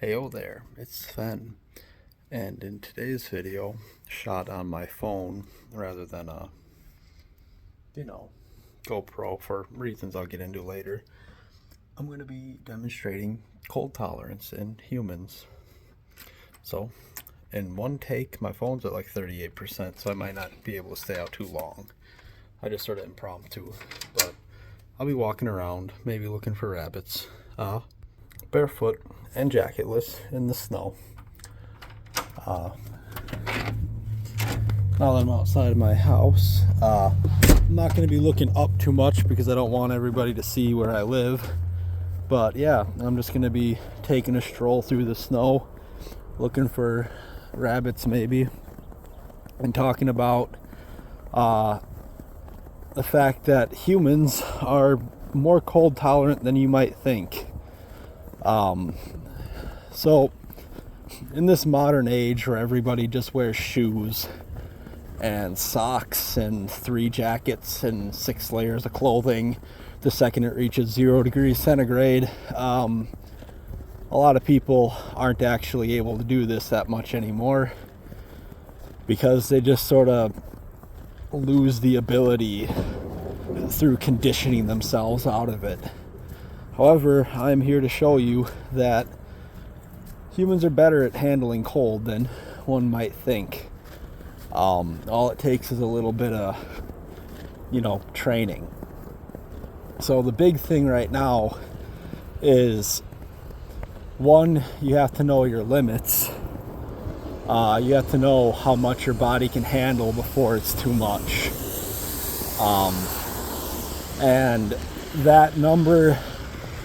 Heyo there, it's Sven, and in today's video, shot on my phone rather than a, GoPro for reasons I'll get into later, I'm going to be demonstrating cold tolerance in humans. So, in one take, my phone's at like 38%, so I might not be able to stay out too long. I just sort of impromptu, but I'll be walking around, maybe looking for rabbits, barefoot and jacketless in the snow. Now that I'm outside of my house, I'm not going to be looking up too much because I don't want everybody to see where I live. But yeah, I'm just going to be taking a stroll through the snow, looking for rabbits maybe, and talking about the fact that humans are more cold tolerant than you might think. So in this modern age where everybody just wears shoes and socks and 3 jackets and 6 layers of clothing the second it reaches 0 degrees centigrade, a lot of people aren't actually able to do this that much anymore because they just sort of lose the ability through conditioning themselves out of it. However, I'm here to show you that humans are better at handling cold than one might think. All it takes is a little bit of, training. So the big thing right now is, one, you have to know your limits. You have to know how much your body can handle before it's too much. And that number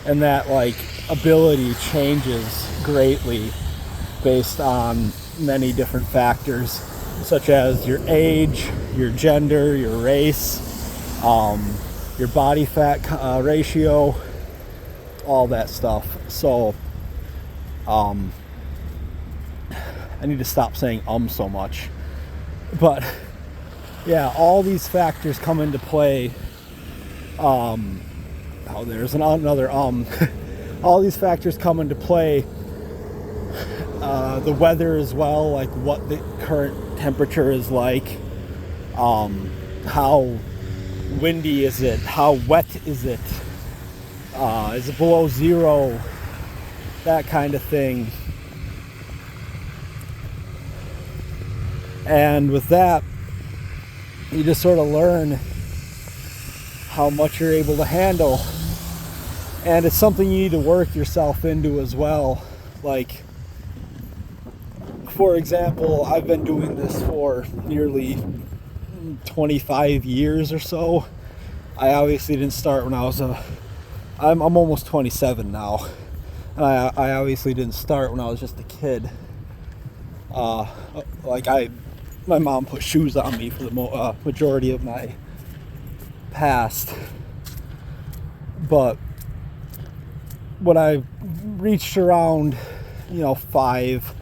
and that ability changes greatly based on many different factors, such as your age, your gender, your race, your body fat ratio, all that stuff. So I need to stop saying so much, but yeah, all these factors come into play. There's another all these factors come into play. The weather as well, like what the current temperature is like, how windy is it, how wet is it below 0, that kind of thing. And with that, you just sort of learn how much you're able to handle. And it's something you need to work yourself into as well. Like, for example, I've been doing this for nearly 25 years or so. I obviously didn't start when I was I'm almost 27 now. And I obviously didn't start when I was just a kid. My mom put shoes on me for the majority of my past. But when I reached around, 5,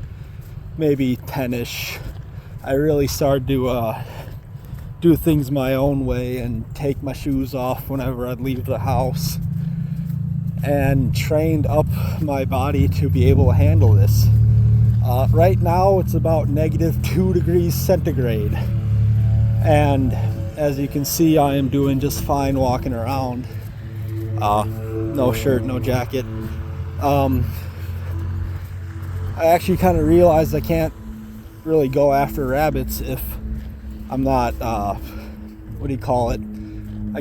maybe 10-ish, I really started to do things my own way and take my shoes off whenever I'd leave the house, and trained up my body to be able to handle this. Right now it's about -2 degrees centigrade, and as you can see, I am doing just fine walking around. No shirt, no jacket. I actually kind of realized I can't really go after rabbits if I'm not, I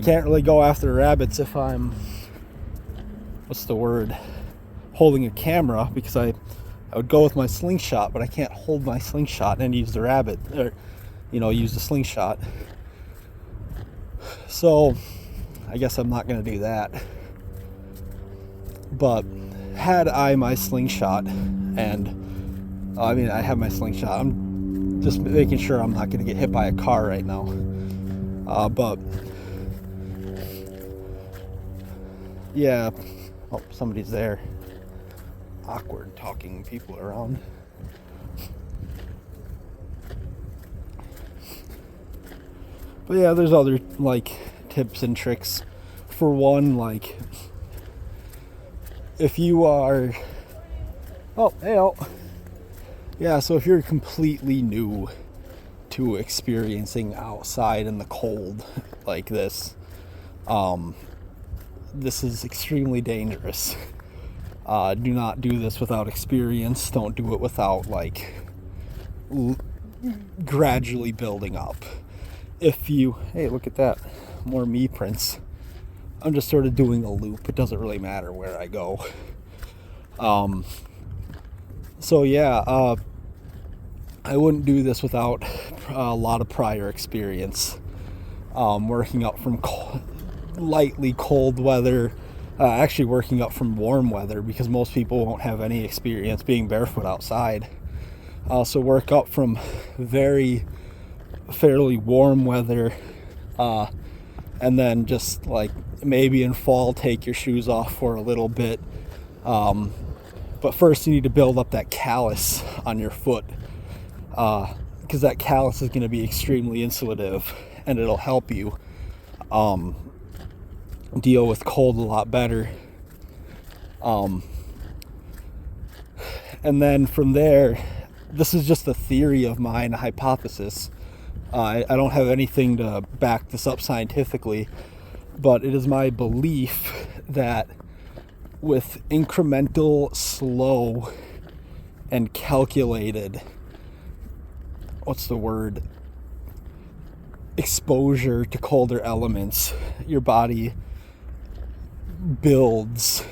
can't really go after rabbits if I'm, holding a camera, because I would go with my slingshot, but I can't hold my slingshot and use the rabbit, or, use the slingshot. So I guess I'm not going to do that. But had I my slingshot, and I have my slingshot, I'm just making sure I'm not going to get hit by a car right now. But yeah, somebody's there. Awkward talking people around. But yeah, there's other tips and tricks. For one, if you are Oh, hey, oh. Yeah, so if you're completely new to experiencing outside in the cold like this, this is extremely dangerous. Do not do this without experience. Don't do it without, like, gradually building up. If you, hey, look at that, more me prints. I'm just sort of doing a loop. It doesn't really matter where I go. So yeah, I wouldn't do this without a lot of prior experience. Working up from lightly cold weather, actually working up from warm weather, because most people won't have any experience being barefoot outside. So work up from fairly warm weather, and then just like maybe in fall take your shoes off for a little bit. But first you need to build up that callus on your foot, because that callus is going to be extremely insulative, and it'll help you deal with cold a lot better. And then from there, this is just a theory of mine, a hypothesis. I don't have anything to back this up scientifically, but it is my belief that with incremental, slow, and calculated, exposure to colder elements, your body builds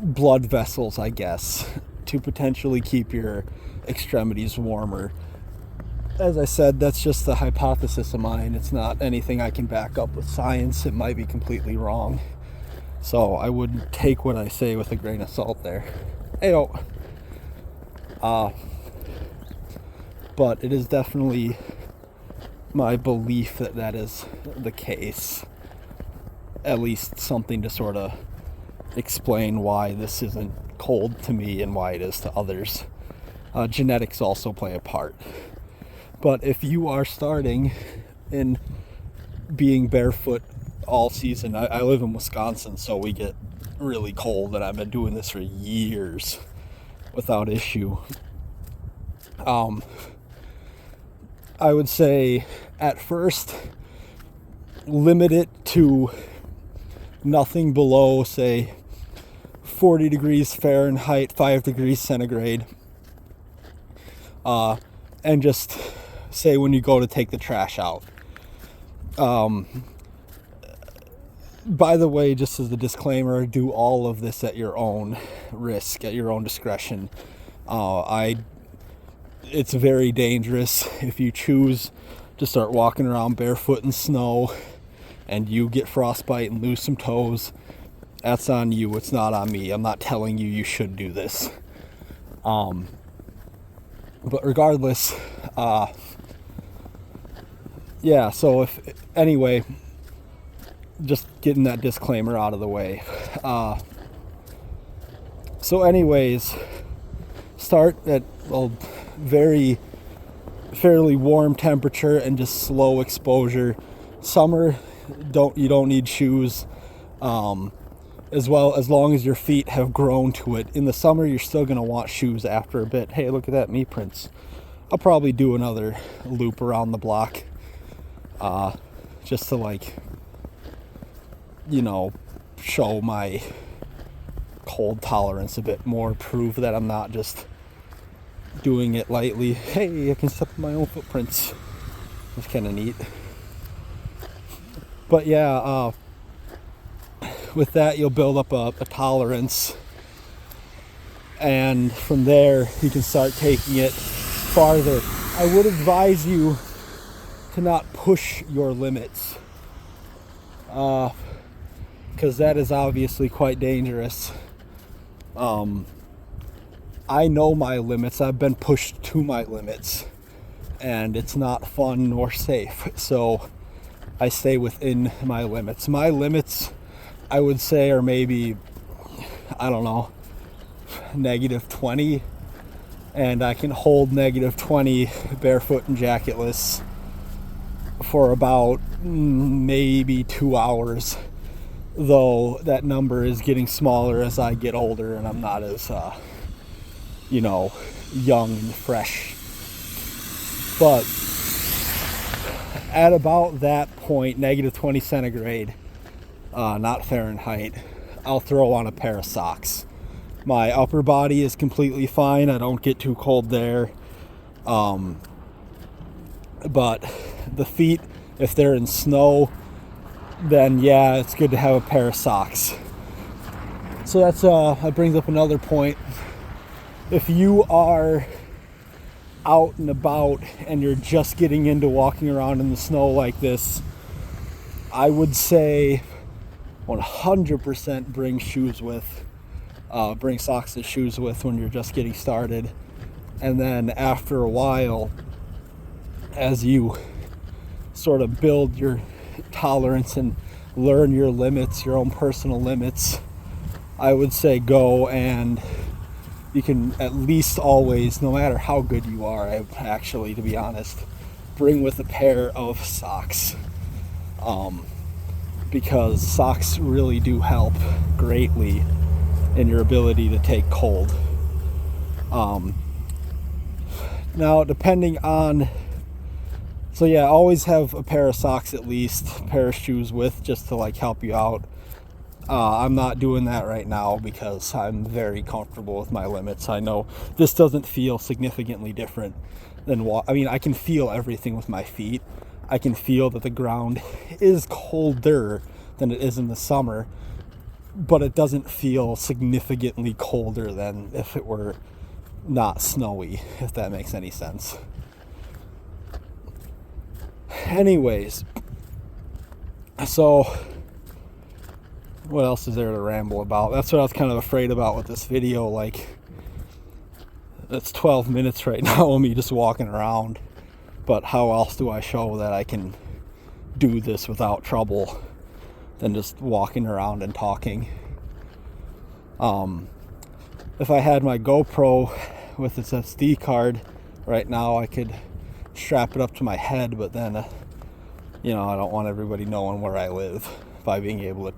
blood vessels, I guess, to potentially keep your extremities warmer. As I said, that's just a hypothesis of mine. It's not anything I can back up with science. It might be completely wrong. So I would take what I say with a grain of salt there. Heyo. But it is definitely my belief that that is the case. At least something to sort of explain why this isn't cold to me and why it is to others. Genetics also play a part. But if you are starting in being barefoot all season, I live in Wisconsin, so we get really cold, and I've been doing this for years without issue. I would say at first limit it to nothing below, say, 40 degrees Fahrenheit, 5 degrees centigrade. And just say when you go to take the trash out. By the way, just as a disclaimer, do all of this at your own risk, at your own discretion. It's very dangerous if you choose to start walking around barefoot in snow and you get frostbite and lose some toes. That's on you. It's not on me. I'm not telling you you should do this. But regardless, yeah, so anyway, just getting that disclaimer out of the way. So anyways, start at fairly warm temperature and just slow exposure. Summer, you don't need shoes, as long as your feet have grown to it. In the summer, you're still going to want shoes after a bit. Hey, look at that, me prints. I'll probably do another loop around the block, just to show my cold tolerance a bit more, prove that I'm not just doing it lightly. Hey, I can step in my own footprints. That's kind of neat. But yeah, with that, you'll build up a tolerance, and from there you can start taking it farther. I would advise you to not push your limits, because that is obviously quite dangerous. I know my limits. I've been pushed to my limits, and it's not fun nor safe. So I stay within my limits. My limits, I would say, are maybe, I don't know, -20, and I can hold -20 barefoot and jacketless for about maybe 2 hours. though that number is getting smaller as I get older and I'm not as, young and fresh. But at about that point, negative 20 centigrade, not Fahrenheit, I'll throw on a pair of socks. My upper body is completely fine. I don't get too cold there. But the feet, if they're in snow, then yeah, it's good to have a pair of socks. So that brings up another point. If you are out and about and you're just getting into walking around in the snow like this, I would say 100% bring shoes with. Bring socks and shoes with when you're just getting started. And then after a while, as you sort of build your tolerance and learn your limits, your own personal limits, I would say go, and you can at least always, no matter how good you are, actually, to be honest, bring with a pair of socks. Because socks really do help greatly in your ability to take cold. Now, depending on, so yeah, always have a pair of socks at least, a pair of shoes with, just to like help you out. I'm not doing that right now because I'm very comfortable with my limits. I know this doesn't feel significantly different than I can feel everything with my feet. I can feel that the ground is colder than it is in the summer, but it doesn't feel significantly colder than if it were not snowy, if that makes any sense. Anyways, so what else is there to ramble about? That's what I was kind of afraid about with this video. Like, it's 12 minutes right now of me just walking around, but how else do I show that I can do this without trouble than just walking around and talking? If I had my GoPro with its SD card right now, I could strap it up to my head, but then I don't want everybody knowing where I live by being able to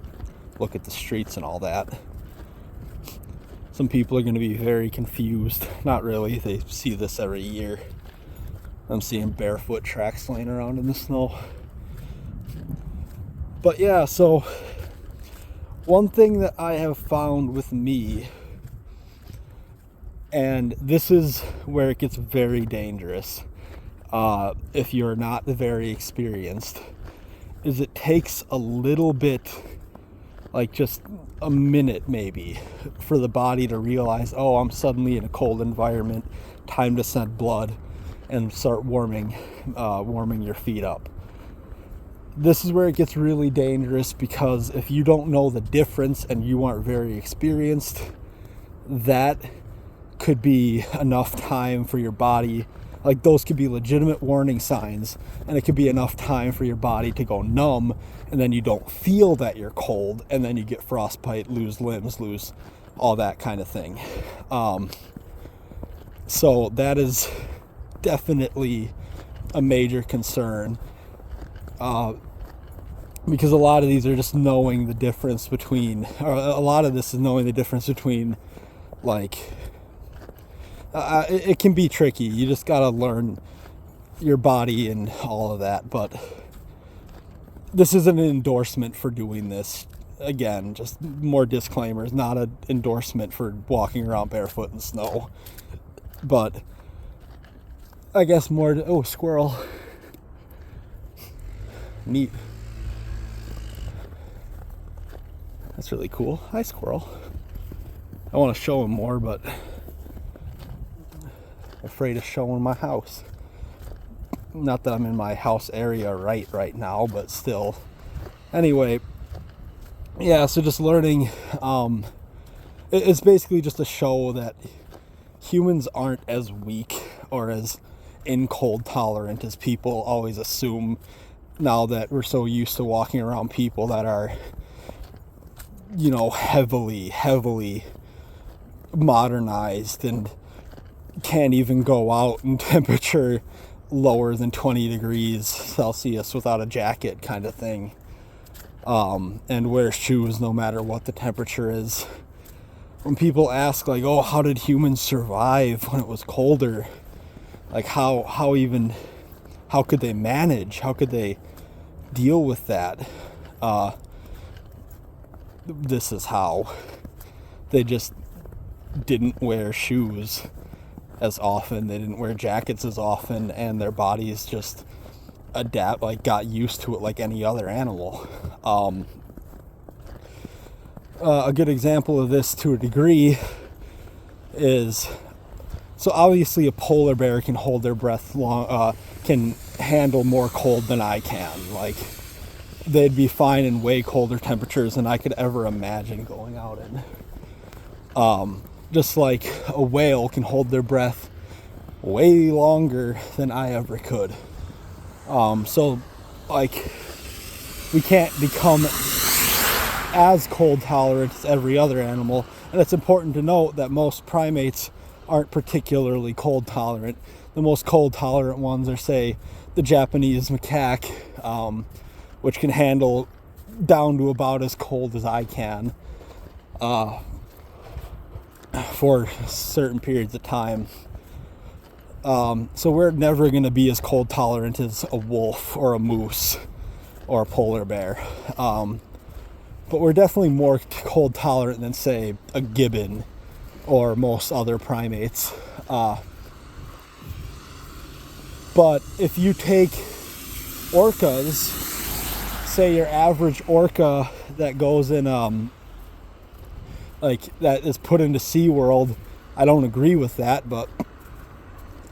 look at the streets and all that. Some people are going to be very confused. Not really, they see this every year. I'm seeing barefoot tracks laying around in the snow. But yeah, so one thing that I have found with me, and this is where it gets very dangerous if you're not very experienced, is it takes a little bit, like just a minute maybe, for the body to realize, oh, I'm suddenly in a cold environment, time to send blood and start warming your feet up. This is where it gets really dangerous, because if you don't know the difference and you aren't very experienced, that could be enough time for your body. Like, those could be legitimate warning signs, and it could be enough time for your body to go numb, and then you don't feel that you're cold, and then you get frostbite, lose limbs, lose all that kind of thing. So that is definitely a major concern, because a lot of these are just knowing the difference between, or a lot of this is knowing the difference between, like, it can be tricky. You just gotta learn your body and all of that. But this isn't an endorsement for doing this. Again, just more disclaimers. Not an endorsement for walking around barefoot in snow. But I guess more. Oh, squirrel. Neat. That's really cool. Hi, squirrel. I want to show him more, but afraid of showing my house. Not that I'm in my house area right now, but still. Anyway, yeah, so just learning, it's basically just to show that humans aren't as weak or as in cold tolerant as people always assume, now that we're so used to walking around people that are, heavily modernized and can't even go out in temperature lower than 20 degrees Celsius without a jacket, kind of thing. and wear shoes no matter what the temperature is. When people ask, like, oh, how did humans survive when it was colder? Like, how could they manage? How could they deal with that? This is how. They just didn't wear shoes as often. They didn't wear jackets as often, and their bodies just got used to it like any other animal. A good example of this to a degree is, so obviously a polar bear can hold their breath long, can handle more cold than I can. Like, they'd be fine in way colder temperatures than I could ever imagine going out in. Just like a whale can hold their breath way longer than I ever could. So, like, we can't become as cold tolerant as every other animal, and it's important to note that most primates aren't particularly cold tolerant. The most cold tolerant ones are, say, the Japanese macaque, which can handle down to about as cold as I can for certain periods of time. So we're never going to be as cold tolerant as a wolf or a moose or a polar bear. But we're definitely more cold tolerant than, say, a gibbon or most other primates. But if you take orcas, say your average orca that goes in, that is put into SeaWorld, I don't agree with that, but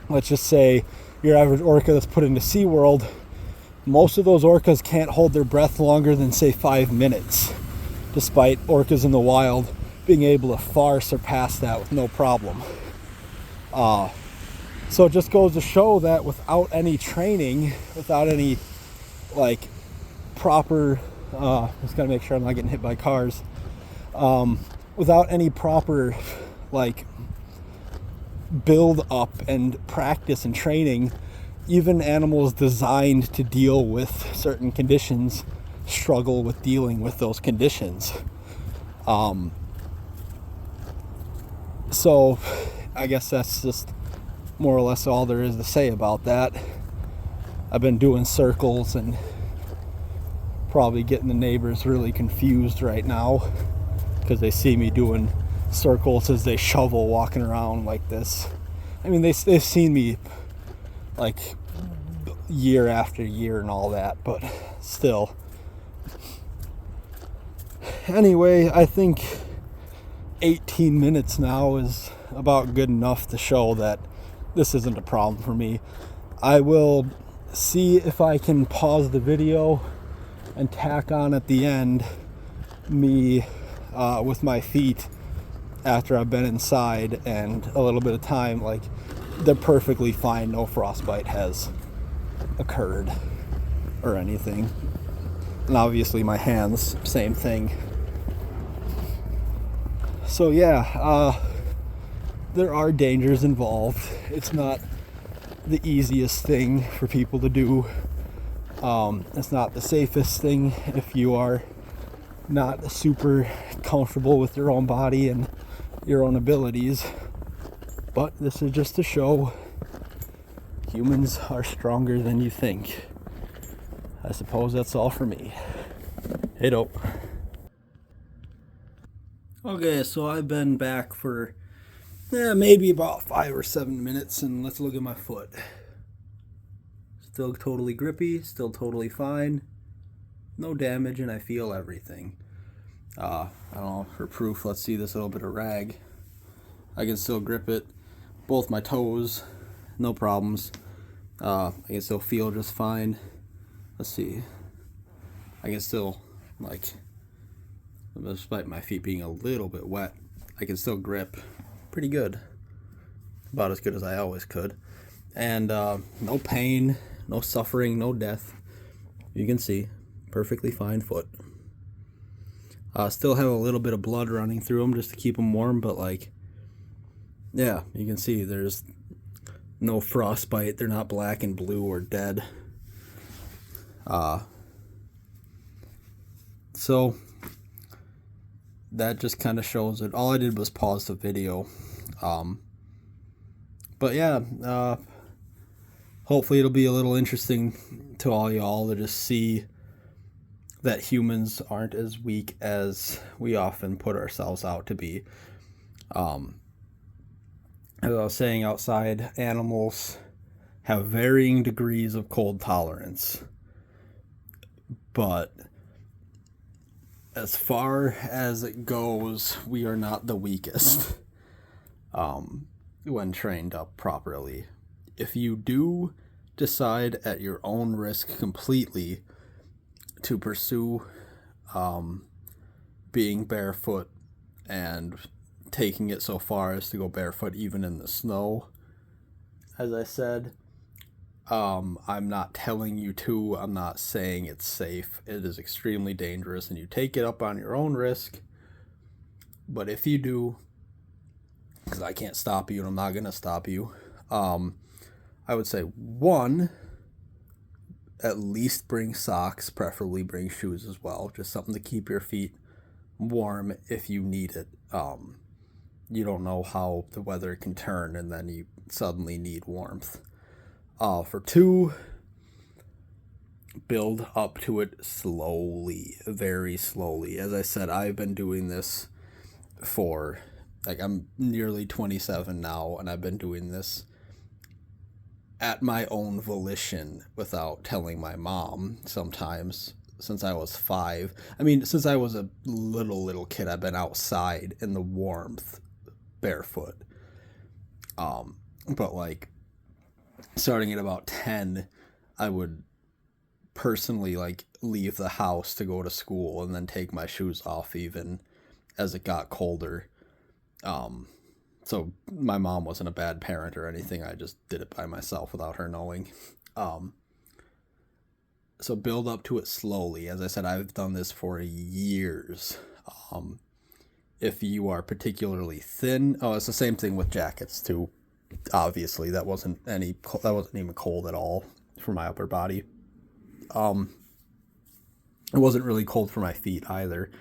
let's just say your average orca that's put into SeaWorld, most of those orcas can't hold their breath longer than, say, 5 minutes, despite orcas in the wild being able to far surpass that with no problem. So it just goes to show that without any training, without any, like, proper, just gotta make sure I'm not getting hit by cars, without any proper, like, build up and practice and training, even animals designed to deal with certain conditions struggle with dealing with those conditions. So I guess that's just more or less all there is to say about that. I've been doing circles and probably getting the neighbors really confused right now because they see me doing circles as they shovel walking around like this. I mean, they've seen me like year after year and all that, but still. Anyway, I think 18 minutes now is about good enough to show that this isn't a problem for me. I will see if I can pause the video and tack on at the end me with my feet after I've been inside and a little bit of time. Like, they're perfectly fine, no frostbite has occurred or anything. And obviously my hands, same thing. So yeah, there are dangers involved. It's not the easiest thing for people to do. It's not the safest thing if you are not super comfortable with your own body and your own abilities. But this is just to show humans are stronger than you think. I suppose that's all for me. Hey dope. Okay, so I've been back for maybe about 5 or 7 minutes, and let's look at my foot. Still totally grippy, still totally fine, no damage, and I feel everything. I don't know, for proof, let's see this little bit of rag. I can still grip it, both my toes, no problems. I can still feel just fine. Let's see, I can still, like, despite my feet being a little bit wet, I can still grip pretty good. About as good as I always could. And no pain, no suffering, no death. You can see, perfectly fine foot. Still have a little bit of blood running through them just to keep them warm, but like, yeah, you can see there's no frostbite. They're not black and blue or dead. So that just kind of shows it. All I did was pause the video. But yeah, hopefully it'll be a little interesting to all y'all to just see that humans aren't as weak as we often put ourselves out to be. As I was saying outside, animals have varying degrees of cold tolerance. But as far as it goes, we are not the weakest when trained up properly. If you do decide at your own risk completely to pursue being barefoot and taking it so far as to go barefoot even in the snow, as I said, I'm not telling you to. I'm not saying it's safe. It is extremely dangerous, and you take it up on your own risk. But if you do, because I can't stop you and I'm not going to stop you, I would say, one, at least bring socks, preferably bring shoes as well. Just something to keep your feet warm if you need it. You don't know how the weather can turn and then you suddenly need warmth. For two, build up to it slowly, very slowly. As I said, I've been doing this for, I'm nearly 27 now, and I've been doing this at my own volition without telling my mom sometimes since I was 5. Since I was a little kid, I've been outside in the warmth barefoot. But starting at about 10, I would personally leave the house to go to school and then take my shoes off even as it got colder. So my mom wasn't a bad parent or anything. I just did it by myself without her knowing. So build up to it slowly. As I said, I've done this for years. If you are particularly thin, it's the same thing with jackets too. Obviously, that wasn't even cold at all for my upper body. It wasn't really cold for my feet either.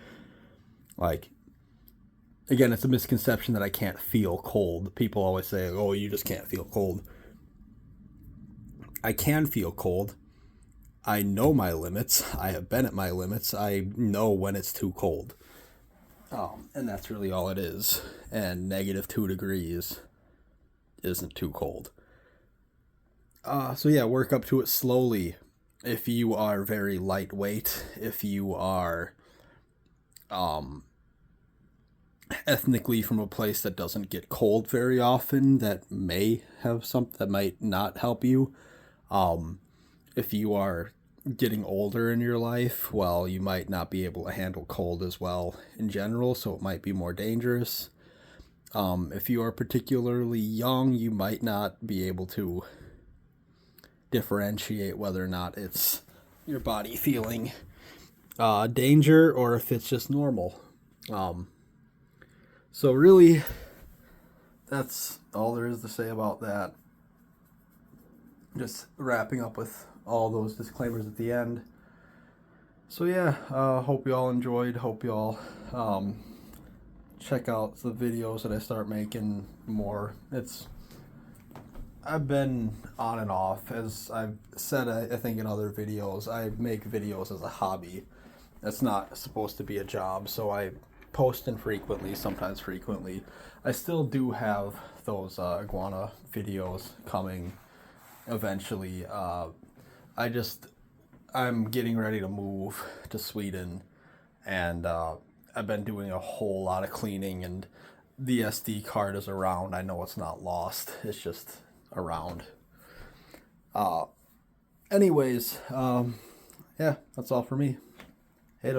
Again, it's a misconception that I can't feel cold. People always say, "Oh, you just can't feel cold." I can feel cold. I know my limits. I have been at my limits. I know when it's too cold. And that's really all it is. And -2 degrees isn't too cold. So yeah, work up to it slowly. If you are very lightweight, if you are ethnically from a place that doesn't get cold very often, that may have something that might not help you. If you are getting older in your life, well, you might not be able to handle cold as well in general, so it might be more dangerous. If you are particularly young, you might not be able to differentiate whether or not it's your body feeling danger or if it's just normal. So really, that's all there is to say about that. Just wrapping up with all those disclaimers at the end. So yeah, hope you all enjoyed. Hope you all check out the videos that I start making more. I've been on and off, as I've said, I think in other videos. I make videos as a hobby. It's not supposed to be a job, so I post infrequently, sometimes frequently. I still do have those iguana videos coming eventually. I'm getting ready to move to Sweden, and I've been doing a whole lot of cleaning, and the SD card is around. I know it's not lost. It's just around. Anyways, yeah, that's all for me. Hey,